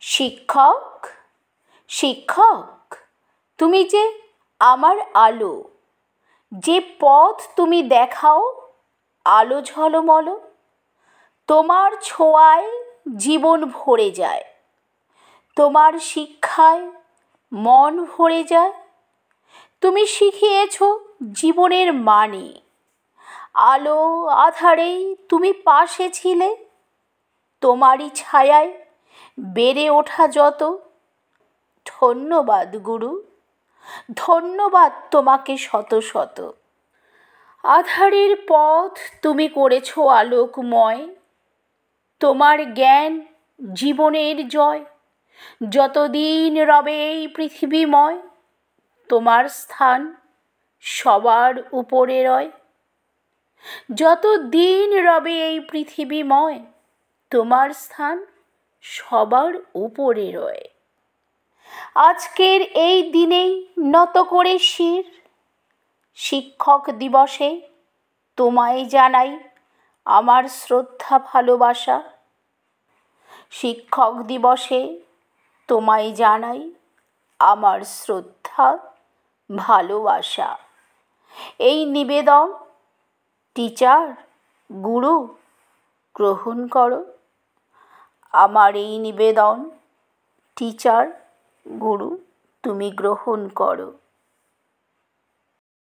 শিক্ষক, শিক্ষক, তুমি যে আমার আলো, যে পথ তুমি দেখাও আলো ঝলমল, তোমার ছোঁয়ায় জীবন ভরে যায়, তোমার শিক্ষায় মন ভরে যায়। তুমি শিখিয়েছ জীবনের মানে, আলো আঁধারেই তুমি পাশে ছিলে, তোমারই ছায়ায় বেড়ে ওঠা যত। ধন্যবাদ গুরু, ধন্যবাদ তোমাকে শত শত। আঁধারের পথ তুমি করেছ আলোকময়, তোমার জ্ঞান জীবনের জয়। যতদিন রবে এই পৃথিবীময়, তোমার স্থান সবার উপরে রয়। যতদিন রবে এই পৃথিবীময়, তোমার স্থান সবার উপরে রয়। আজকের এই দিনেই নত করে শির, শিক্ষক দিবসে তোমায় জানাই আমার শ্রদ্ধা ভালোবাসা। শিক্ষক দিবসে তোমায় জানাই আমার শ্রদ্ধা ভালোবাসা। এই নিবেদন টিচার, গুরু গ্রহণ করো। আমার এই নিবেদন টিচার, গুরু তুমি গ্রহণ করো।